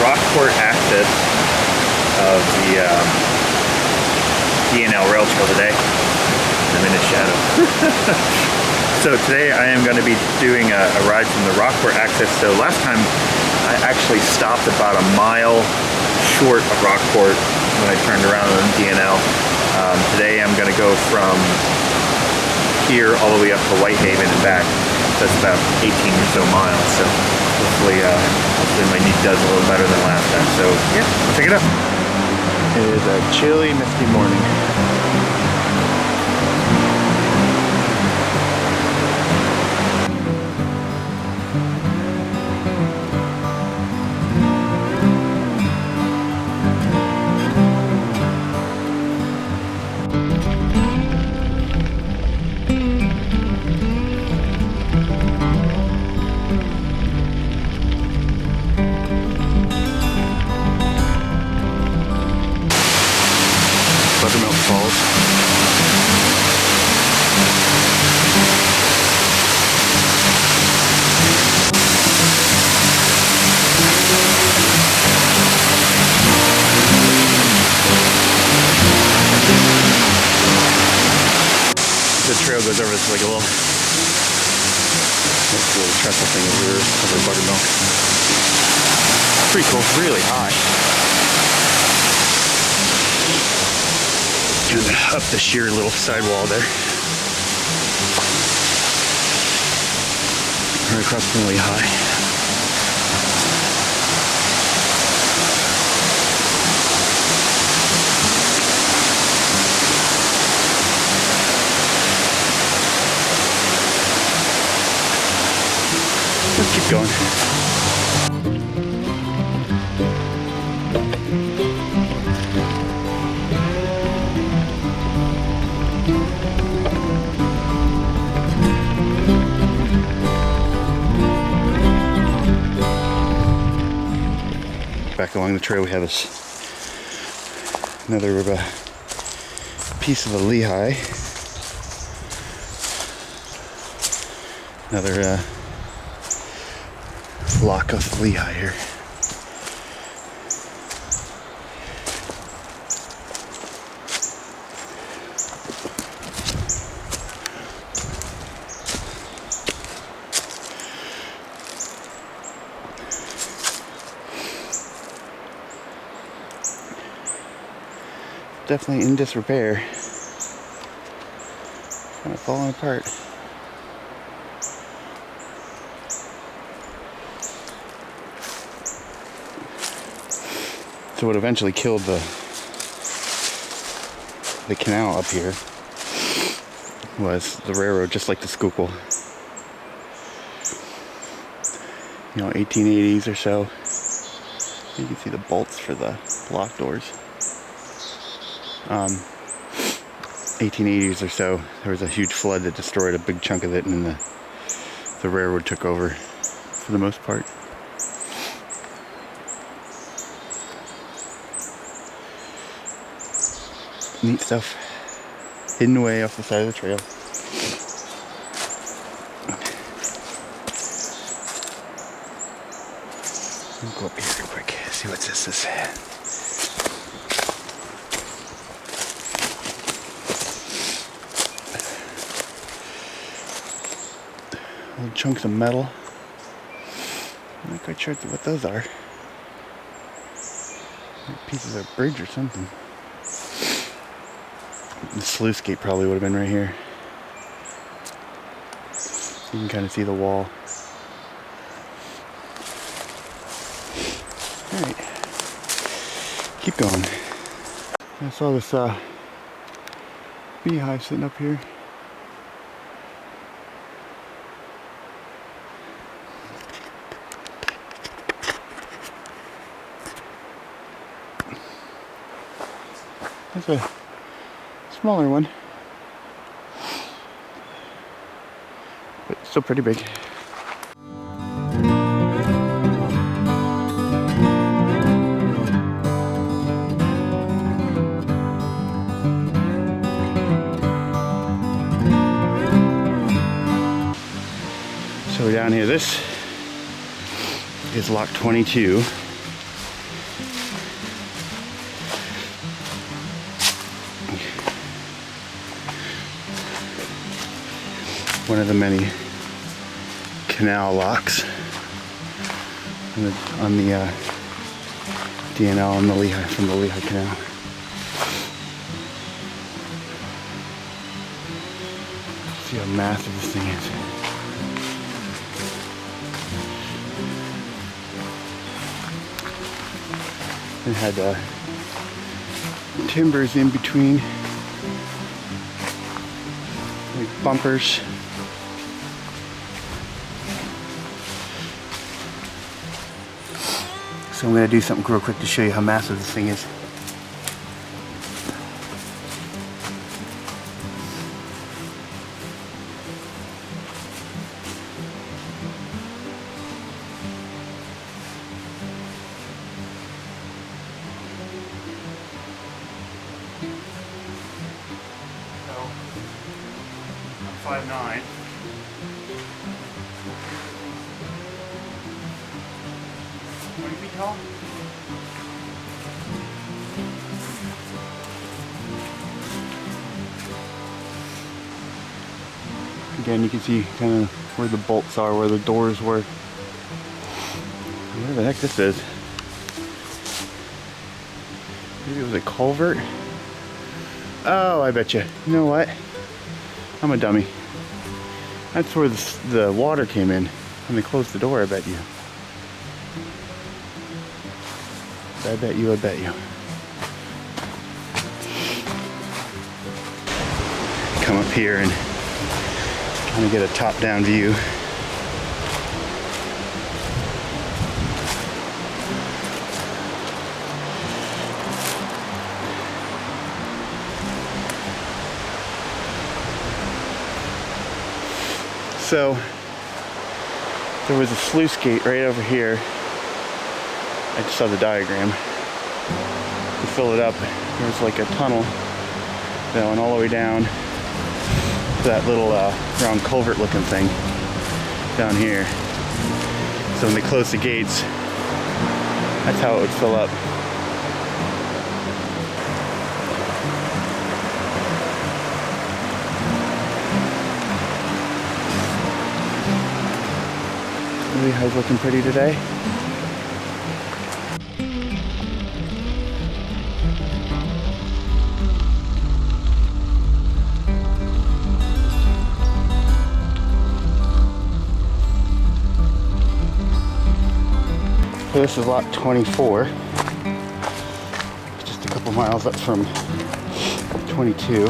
Rockport access of the D&L rail trail today. I'm in the shadow. So today I am going to be doing a ride from the Rockport access. So last time I actually stopped about a mile short of Rockport when I turned around on D&L. Today I'm going to go from here all the way up to Whitehaven and back. That's about 18 or so miles. So hopefully my knee does a little better than last time. So yeah, we'll check it out. It is a chilly, misty morning. Buttermilk Falls. The trail goes over this like a little trestle thing over Buttermilk. Pretty cool, really high. And up the sheer little sidewall there. Right across from Lehigh. Let's keep going. Back along the trail we have this another piece of a Lehigh. Another lock of Lehigh here. Definitely in disrepair. Kind of falling apart. So what eventually killed the canal up here was the railroad, just like the Schuylkill. You know, 1880s or so. You can see the bolts for the lock doors. 1880s or so, there was a huge flood that destroyed a big chunk of it, and then the railroad took over for the most part. Neat stuff, hidden away off the side of the trail. I'll go up here real quick, see what this is. Little chunks of metal. I'm not quite sure what those are. Pieces of a bridge or something. The sluice gate probably would have been right here. You can kind of see the wall. Alright. Keep going. I saw this beehive sitting up here. That's a smaller one, but still pretty big. So down here, this is lock 22. one of the many canal locks on the DNL on the Lehigh, from the Lehi Canal. See how massive this thing is. It had timbers in between, like bumpers. So I'm going to do something real quick to show you how massive this thing is. I'm 5'9". 20 feet tall? Again, you can see kind of where the bolts are, where the doors were. Where the heck this is? Maybe it was a culvert? Oh, I bet you. You know what? I'm a dummy. That's where the water came in when they closed the door, I bet you. I bet you, I bet you. Come up here and kind of get a top-down view. So there was a sluice gate right over here. I just saw the diagram. To fill it up, there's like a tunnel that went all the way down to that little round culvert looking thing down here. So when they close the gates, that's how it would fill up. Lehigh's looking pretty today. So this is lot 24. Just a couple miles up from 22.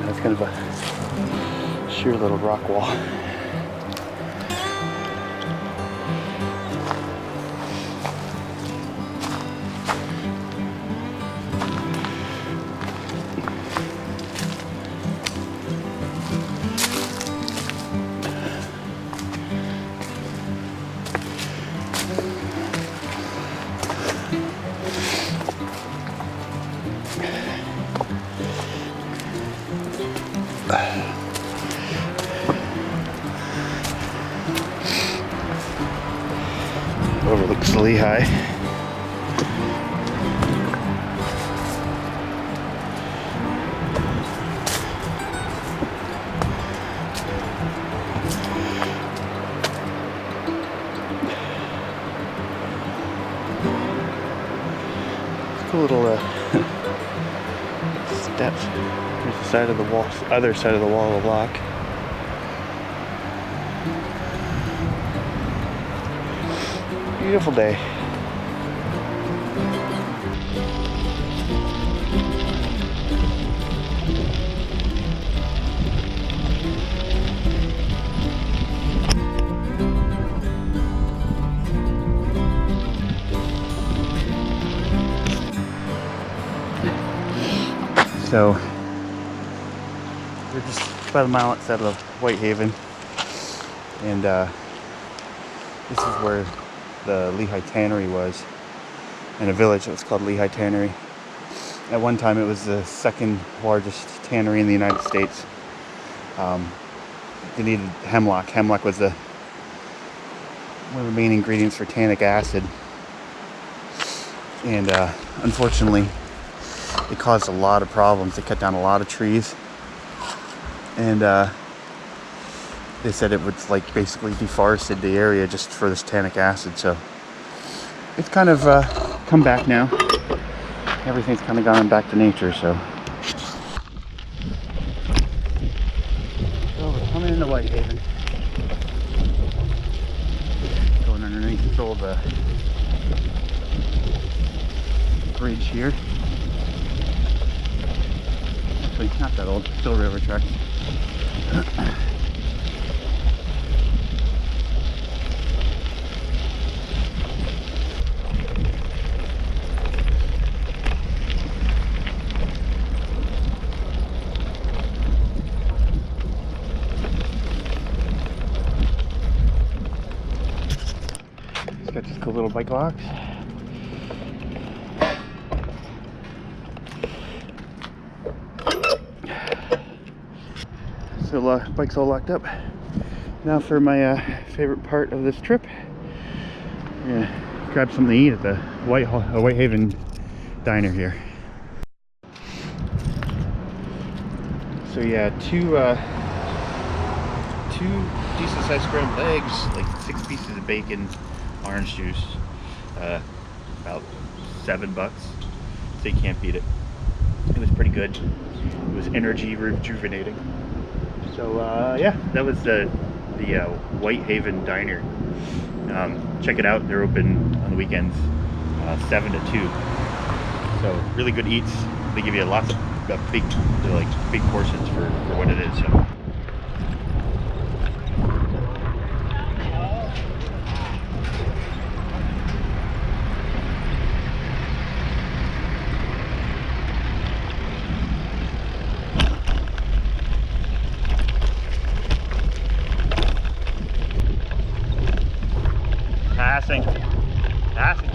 That's kind of a sheer little rock wall. Overlooks Lehigh. Cool little steps. Here's the side of the wall, other side of the wall of the lock. Beautiful day. So we're just about a mile outside of Whitehaven, and this is where the Lehigh Tannery was, in a village that was called Lehigh Tannery. At one time, it was the second largest tannery in the United States. They needed hemlock. Hemlock was one of the main ingredients for tannic acid. And unfortunately, it caused a lot of problems. They cut down a lot of trees. And they said it would like basically deforested the area just for this tannic acid. So it's kind of come back now. Everything's kind of gone back to nature. So we're coming into Whitehaven. Going underneath this old bridge here. Actually, not that old. Still railroad tracks. It's got these cool little bike locks. So bike's all locked up. Now for my favorite part of this trip. We're gonna grab something to eat at the Whitehaven diner here. So yeah, two decent sized scrambled eggs, like 6 pieces of bacon, orange juice, about $7. So you can't beat it. It was pretty good. It was energy rejuvenating. So yeah, that was the Whitehaven diner. Check it out. They're open on the weekends, 7 to 2. So really good eats. They give you lots of big portions for what it is. So. Passing. Passing.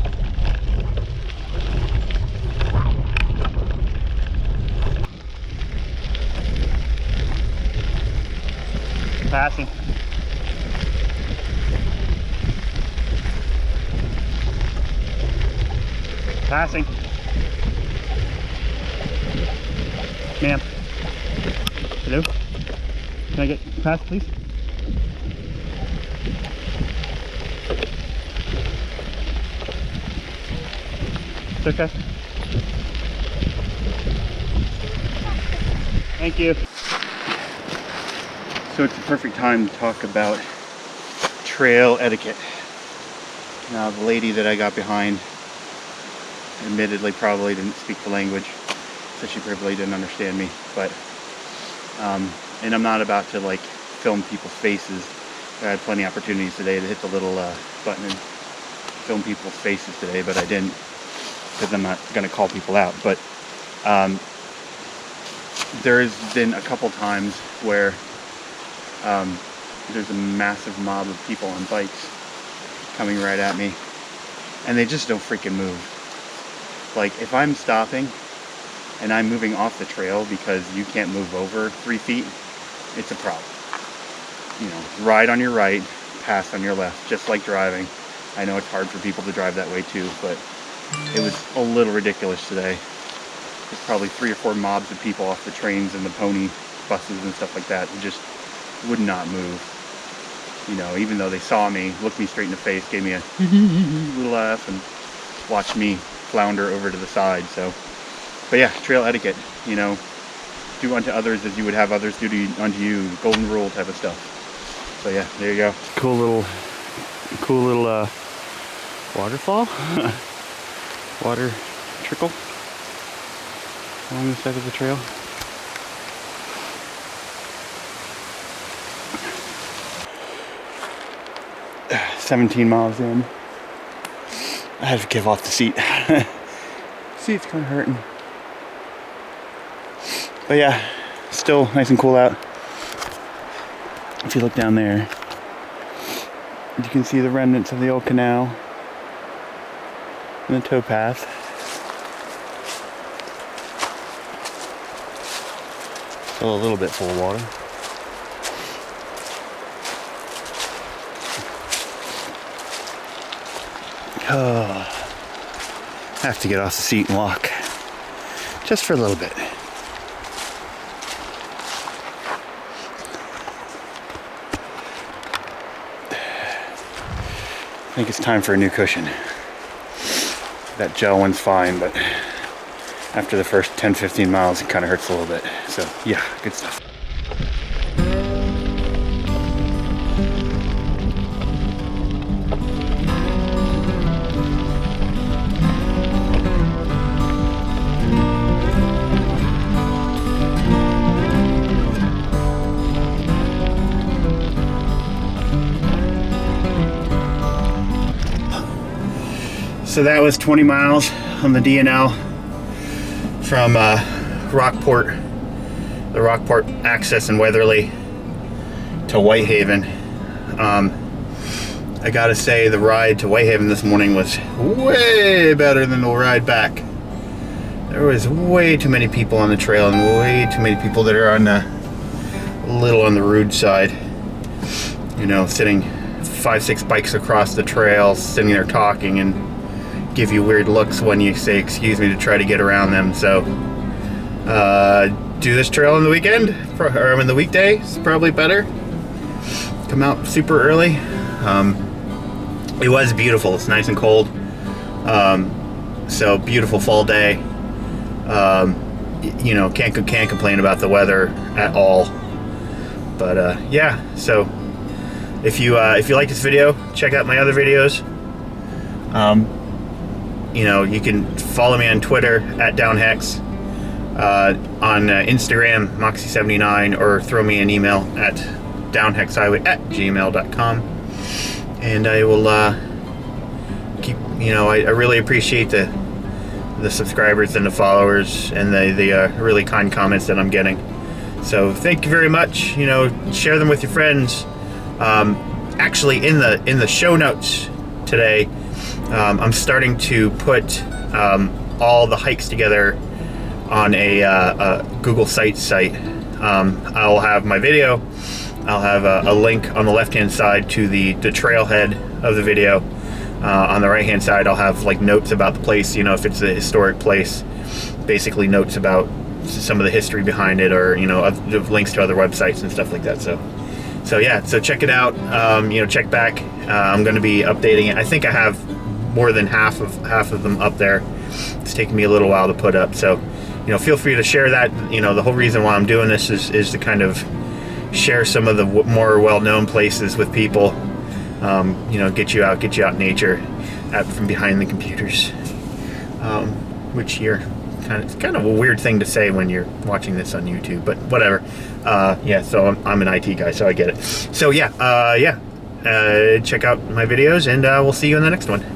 Passing. Ma'am. Hello? Can I get past, please? It's okay. Thank you. So it's the perfect time to talk about trail etiquette. Now the lady that I got behind admittedly probably didn't speak the language, so she probably didn't understand me, but and I'm not about to like film people's faces. I had plenty of opportunities today to hit the little button and film people's faces today, but I didn't, because I'm not going to call people out. But there's been a couple times where there's a massive mob of people on bikes coming right at me, and they just don't freaking move. Like, if I'm stopping and I'm moving off the trail because you can't move over 3 feet, it's a problem. You know, ride on your right, pass on your left, just like driving. I know it's hard for people to drive that way too, but it was a little ridiculous today. There's probably 3 or 4 mobs of people off the trains and the pony buses and stuff like that who just would not move. You know, even though they saw me, looked me straight in the face, gave me a little laugh, and watched me flounder over to the side. So, but yeah, trail etiquette, you know, do unto others as you would have others do unto you, golden rule type of stuff. So yeah, there you go. Cool little waterfall, water trickle along the side of the trail. "17 miles in. I had to give off the seat. Seat's kind of hurting. But yeah, still nice and cool out. If you look down there, you can see the remnants of the old canal and the towpath. Still a little bit full of water. Oh, have to get off the seat and walk. Just for a little bit. I think it's time for a new cushion. That gel one's fine, but after the first 10-15 miles it kind of hurts a little bit. So yeah, good stuff. So that was 20 miles on the DNL from Rockport, the Rockport access in Weatherly to Whitehaven. I gotta say the ride to Whitehaven this morning was way better than the ride back. There was way too many people on the trail and way too many people that are on the, a little on the rude side. You know, sitting 5-6 bikes across the trail, sitting there talking and give you weird looks when you say excuse me to try to get around them. So do this trail on the weekend or in the weekday. It's probably better. Come out super early. It was beautiful. It's nice and cold. So beautiful fall day. You know, can't complain about the weather at all. But yeah, so if you like this video, check out my other videos. You know, you can follow me on Twitter at Downhex, on Instagram Moxie79, or throw me an email at downhexhighway@gmail.com, and I will keep. You know, I really appreciate the subscribers and the followers and the really kind comments that I'm getting. So thank you very much. You know, share them with your friends. Actually, in the show notes today, I'm starting to put all the hikes together on a Google Sites site. I'll have my video. I'll have a link on the left-hand side to the trailhead of the video. On the right-hand side, I'll have like notes about the place. You know, if it's a historic place, basically notes about some of the history behind it, or you know, links to other websites and stuff like that. So yeah, so check it out. You know, check back. I'm going to be updating it. I think I have more than half of them up there. It's taking me a little while to put up, so you know, feel free to share that. You know, the whole reason why I'm doing this is to kind of share some of the more well-known places with people. You know, get you out in nature, out from behind the computers. Which you're it's kind of a weird thing to say when you're watching this on YouTube, but whatever. Yeah, so I'm an IT guy, so I get it. So yeah, check out my videos, and we'll see you in the next one.